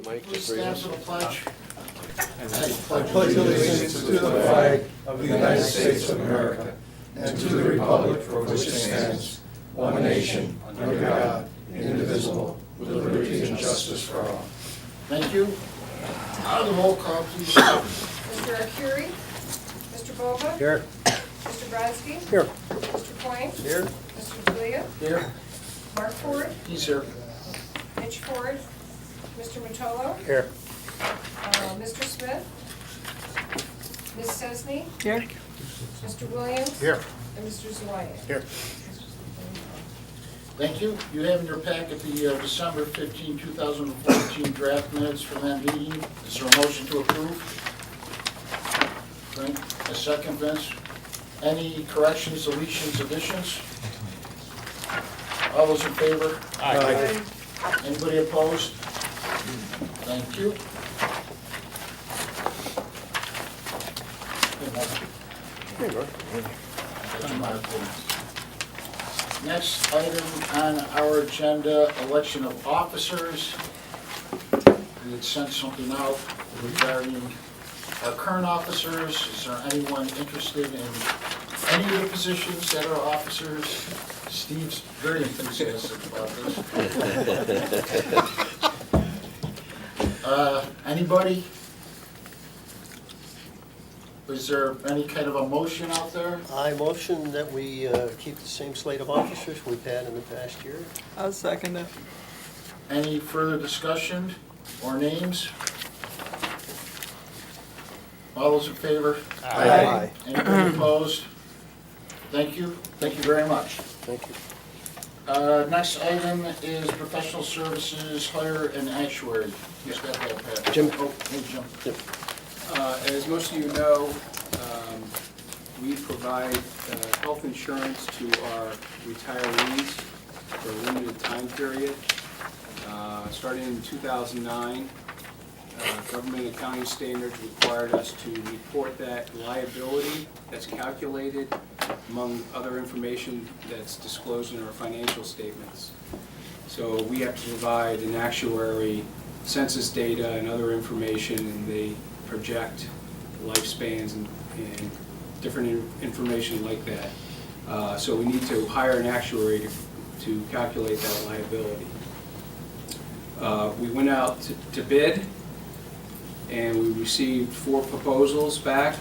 mic. Please stand for the pledge. I pledge allegiance to the flag of the United States of America and to the republic for which it stands, one nation, under God, indivisible, with liberty and justice for all. Thank you. The roll call, please. Mr. Arcuri? Mr. Boga? Here. Mr. Brodsky? Here. Mr. Coyne? Here. Mr. D'Elia? Here. Mark Ford? He's here. Mitch Ford? Mr. Motolo? Here. Mr. Smith? Ms. Chesney? Here. Mr. Williams? Here. And Mr. Zawaya? Here. Thank you. You have in your packet the December 15, 2014 draft minutes from that meeting. Is there a motion to approve? Frank, a second, Vince. Any corrections, deletions, additions? All those in favor? Aye. Anybody opposed? Thank you. Next item on our agenda, election of officers. We had sent something out regarding our current officers. Is there anyone interested in any of the positions that are officers? Steve's very enthusiastic about this. Anybody? Is there any kind of a motion out there? I motion that we keep the same slate of officers we've had in the past year. I'll second it. Any further discussion or names? All those in favor? Aye. Anybody opposed? Thank you. Thank you very much. Thank you. Next item is professional services, hire and actuary. Who's got that, Pat? Jim. Oh, hey, Jim. As most of you know, we provide health insurance to our retirees for a limited time period. Starting in 2009, government accounting standards required us to report that liability that's calculated among other information that's disclosed in our financial statements. So we have to provide an actuary, census data, and other information, and they project lifespans and different information like that. So we need to hire an actuary to calculate that liability. We went out to bid, and we received 4 proposals back.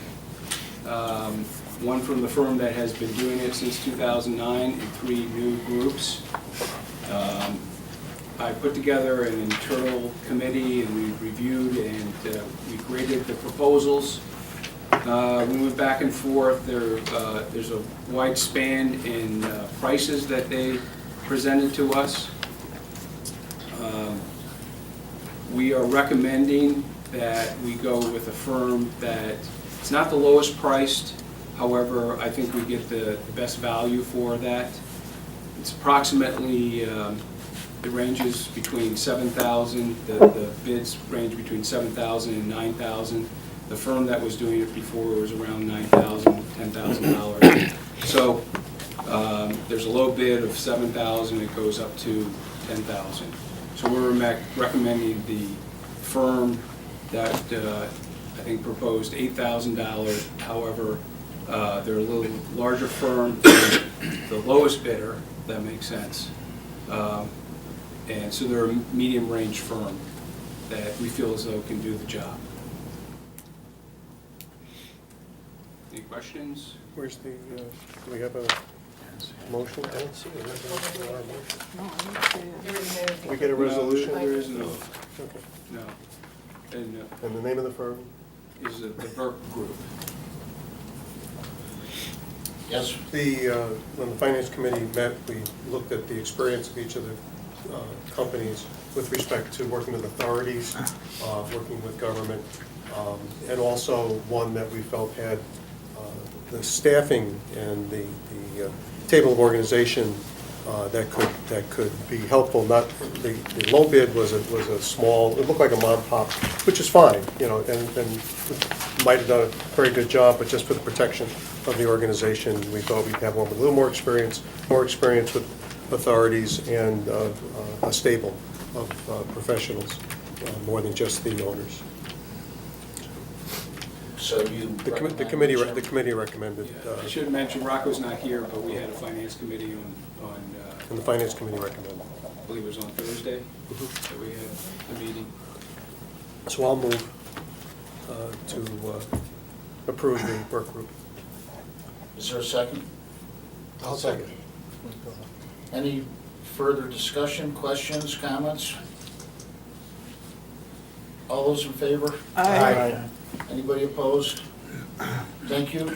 One from the firm that has been doing it since 2009 and 3 new groups. I put together an internal committee and we reviewed and we graded the proposals. We went back and forth. There's a wide span in prices that they presented to us. We are recommending that we go with a firm that it's not the lowest priced, however, I think we get the best value for that. It's approximately it ranges between $7,000. The bids range between $7,000 and $9,000. The firm that was doing it before was around $9,000, $10,000. So there's a low bid of $7,000. It goes up to $10,000. So we're recommending the firm that I think proposed $8,000. However, they're a little larger firm than the lowest bidder. If that makes sense. And so they're a medium-range firm that we feel as though can do the job. Any questions? Where's the, do we have a motion? I don't see it. No, I didn't see it. We get a resolution? No, there is no. Okay. No. And And the name of the firm? is the Burke Group. Yes. When the Finance Committee met, we looked at the experience of each of the companies with respect to working with authorities, working with government, and also one that we felt had the staffing and the table of organization that could be helpful. Not the low bid was a small. It looked like a mom and pop, which is fine, you know, and might have done a very good job, but just for the protection of the organization, we thought we'd have one with a little more experience with authorities and a stable of professionals. more than just the owners. So you The recommend, the Jim? committee recommended, I should mention, Rocco's not here, but we had a finance committee on and the finance committee recommended. I believe it was on Thursday, that we had a meeting. So I'll move to approve the work group. Is there a second? I'll second. Any further discussion, questions, comments? All those in favor? Aye. Anybody opposed? Thank you.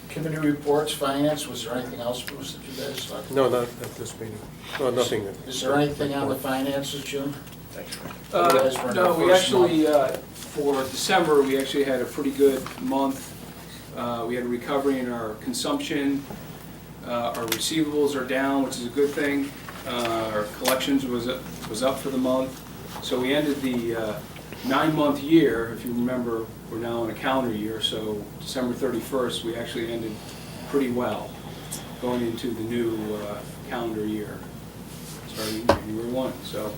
Committee reports, finance, was there anything else, Bruce, that you guys thought? No, not at this meeting. No, nothing. Is there anything on the finances, Jim? No, we actually, for December, we actually had a pretty good month. We had a recovery in our consumption. Our receivables are down, which is a good thing. Our collections was up for the month. So we ended the 9-month year, if you remember, we're now in a calendar year, so December 31st, we actually ended pretty well going into the new calendar year, starting January 1. So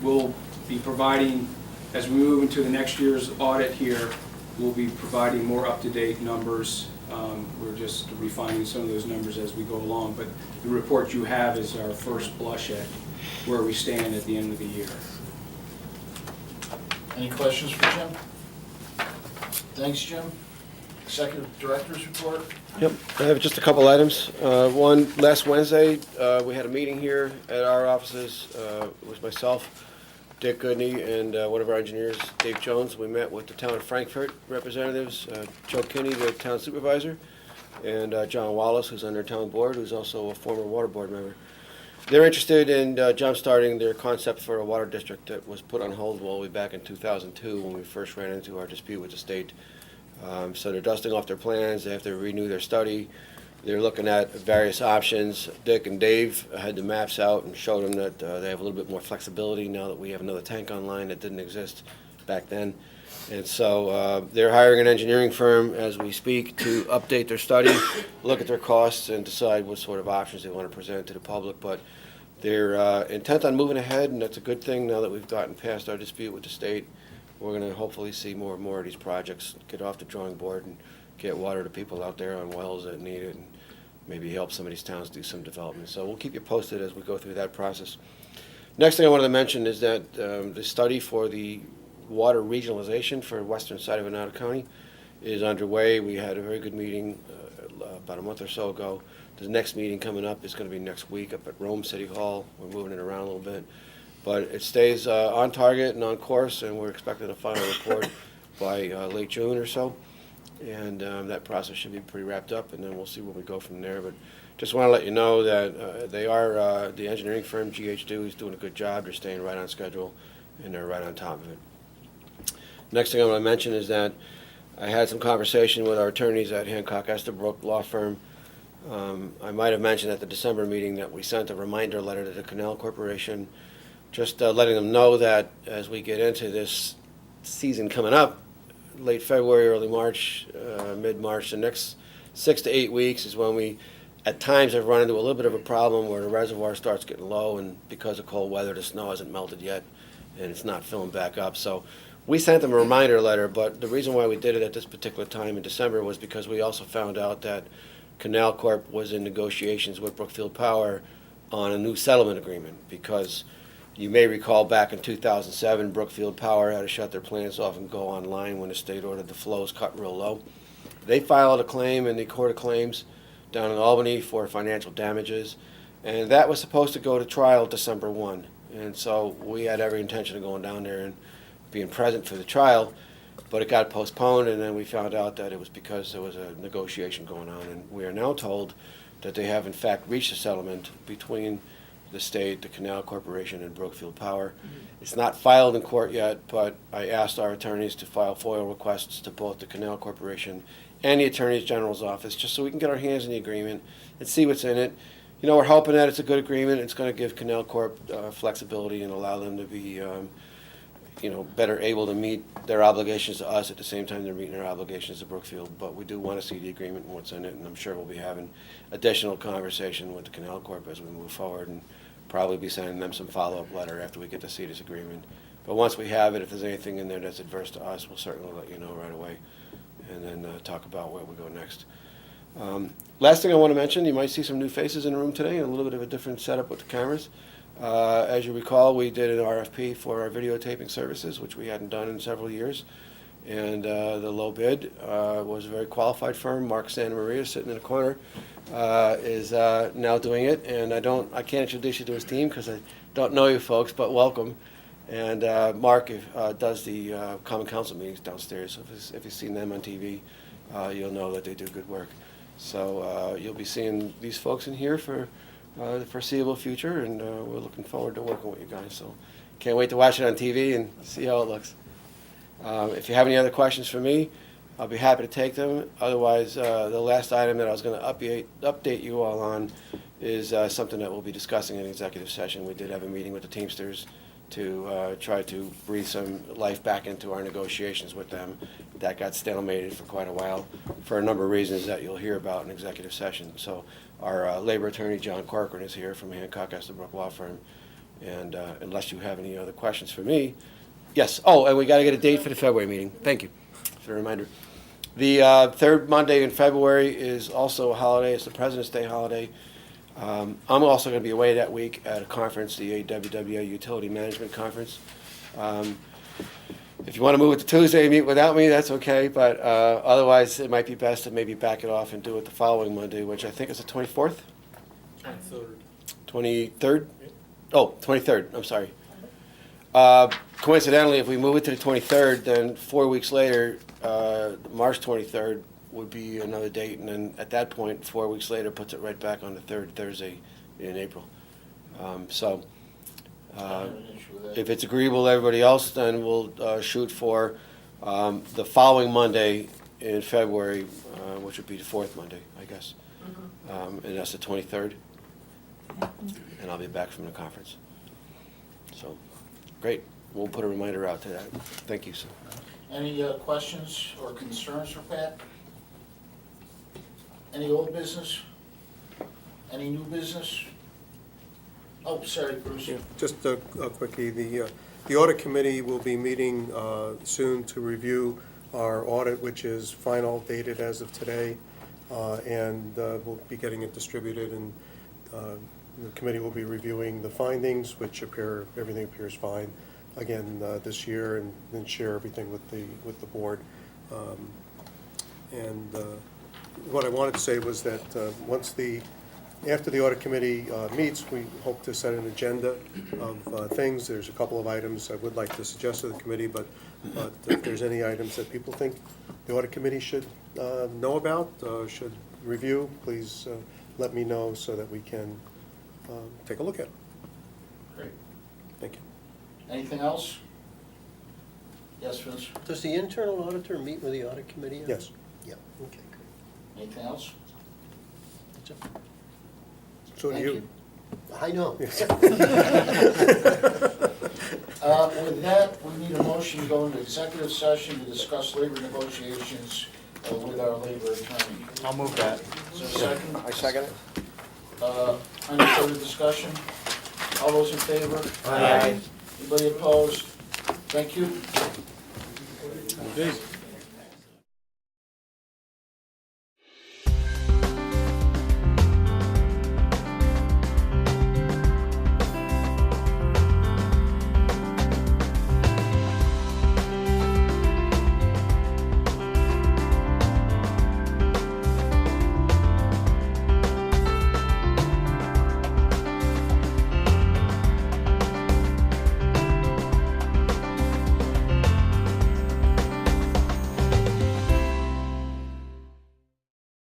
we'll be providing, as we move into the next year's audit here, we'll be providing more up-to-date numbers. We're just refining some of those numbers as we go along, but the report you have is our first blush at where we stand at the end of the year. Any questions for Jim? Thanks, Jim. Executive Director's report? Yep, I have just a couple items. One, last Wednesday, we had a meeting here at our offices. It was myself, Dick Goodney, and one of our engineers, Dave Jones. We met with the town of Frankfurt representatives, Joe Kinney, the town supervisor, and John Wallace, who's on their town board, who's also a former water board member. They're interested in jump-starting their concept for a water district that was put on hold all the way back in 2002 when we first ran into our dispute with the state. So they're dusting off their plans. They have to renew their study. They're looking at various options. Dick and Dave had the maps out and showed them that they have a little bit more flexibility now that we have another tank online that didn't exist back then. And so they're hiring an engineering firm as we speak to update their study, look at their costs, and decide what sort of options they want to present to the public. But they're intent on moving ahead, and that's a good thing now that we've gotten past our dispute with the state. We're going to hopefully see more and more of these projects get off the drawing board and get water to people out there on wells that need it, and maybe help some of these towns do some development. So we'll keep you posted as we go through that process. Next thing I wanted to mention is that the study for the water regionalization for western side of Oneida County is underway. We had a very good meeting about a month or so ago. The next meeting coming up is going to be next week up at Rome City Hall. We're moving it around a little bit. But it stays on target and on course, and we're expecting a final report by late June or so. And that process should be pretty wrapped up, and then we'll see where we go from there. But just want to let you know that they are, the engineering firm, GH2, is doing a good job. They're staying right on schedule, and they're right on top of it. Next thing I want to mention is that I had some conversation with our attorneys at Hancock Estabrook Law Firm. I might have mentioned at the December meeting that we sent a reminder letter to the Canal Corporation, just letting them know that as we get into this season coming up, late February, early March, mid-March, the next 6 to 8 weeks is when we, at times, have run into a little bit of a problem where the reservoir starts getting low, and because of cold weather, the snow hasn't melted yet, and it's not filling back up. So we sent them a reminder letter, but the reason why we did it at this particular time in December was because we also found out that Canal Corp was in negotiations with Brookfield Power on a new settlement agreement, because you may recall back in 2007, Brookfield Power had to shut their plants off and go online when the state ordered the flows cut real low. They filed a claim in the Court of Claims down in Albany for financial damages, and that was supposed to go to trial December 1. And so we had every intention of going down there and being present for the trial, but it got postponed, and then we found out that it was because there was a negotiation going on, and we are now told that they have in fact reached a settlement between the state, the Canal Corporation, and Brookfield Power. It's not filed in court yet, but I asked our attorneys to file FOIL requests to both the Canal Corporation and the Attorney General's office, just so we can get our hands in the agreement and see what's in it. You know, we're hoping that it's a good agreement. It's going to give Canal Corp flexibility and allow them to be, better able to meet their obligations to us at the same time they're meeting their obligations to Brookfield. But we do want to see the agreement and what's in it, and I'm sure we'll be having additional conversation with the Canal Corp as we move forward and probably be sending them some follow-up letter after we get to see this agreement. But once we have it, if there's anything in there that's adverse to us, we'll certainly let you know right away, and then talk about where we go next. Last thing I want to mention, you might see some new faces in the room today, and a little bit of a different setup with the cameras. As you recall, we did an RFP for our videotaping services, which we hadn't done in several years. And the low bid was a very qualified firm. Mark Santa Maria, sitting in the corner, is now doing it. And I can't introduce you to his team because I don't know you folks, but welcome. And Mark does the Common Council meetings downstairs. So if you've seen them on TV, you'll know that they do good work. So you'll be seeing these folks in here for the foreseeable future, and we're looking forward to working with you guys. So can't wait to watch it on TV and see how it looks. If you have any other questions for me, I'll be happy to take them. Otherwise, the last item that I was going to update you all on is something that we'll be discussing in executive session. We did have a meeting with the Teamsters to try to breathe some life back into our negotiations with them. That got stalemated for quite a while for a number of reasons that you'll hear about in executive session. So our labor attorney, John Corcoran, is here from Hancock Estabrook Law Firm. And unless you have any other questions for me, yes. Oh, and we got to get a date for the February meeting. Thank you for the reminder. The third Monday in February is also a holiday. It's the President's Day holiday. I'm also going to be away that week at a conference, the AWWA Utility Management Conference. If you want to move it to Tuesday and meet without me, that's okay. But otherwise, it might be best to maybe back it off and do it the following Monday, which I think is the 24th? 23rd? Oh, 23rd. I'm sorry. Coincidentally, if we move it to the 23rd, then 4 weeks later, March 23rd would be another date, and then at that point, 4 weeks later, puts it right back on the third Thursday in April. If it's agreeable to everybody else, then we'll shoot for the following Monday in February, which would be the fourth Monday, I guess. And that's the 23rd, and I'll be back from the conference. So, great. We'll put a reminder out to that. Thank you, sir. Any questions or concerns for Pat? Any old business? Any new business? Oh, sorry, Bruce. Yeah, just a quickie, the audit committee will be meeting soon to review our audit, which is final, dated as of today, and we'll be getting it distributed, and the committee will be reviewing the findings, which everything appears fine, again, this year, and then share everything with the board. What I wanted to say was that after the audit committee meets, we hope to set an agenda of things. There's a couple of items I would like to suggest to the committee, but if there's any items that people think the audit committee should know about, should review, please let me know so that we can take a look at it. Great. Thank you. Anything else? Yes, Vince? Does the internal auditor meet with the audit committee? Yes. Yeah, okay, great. Anything else? That's it. So do Thank you. I know. Yes. With that, we need a motion to go into executive session to discuss labor negotiations with our labor attorney. I'll move that. Is there a second? I second it. Any further discussion? All those in favor? Aye. Anybody opposed? Thank you. Indeed.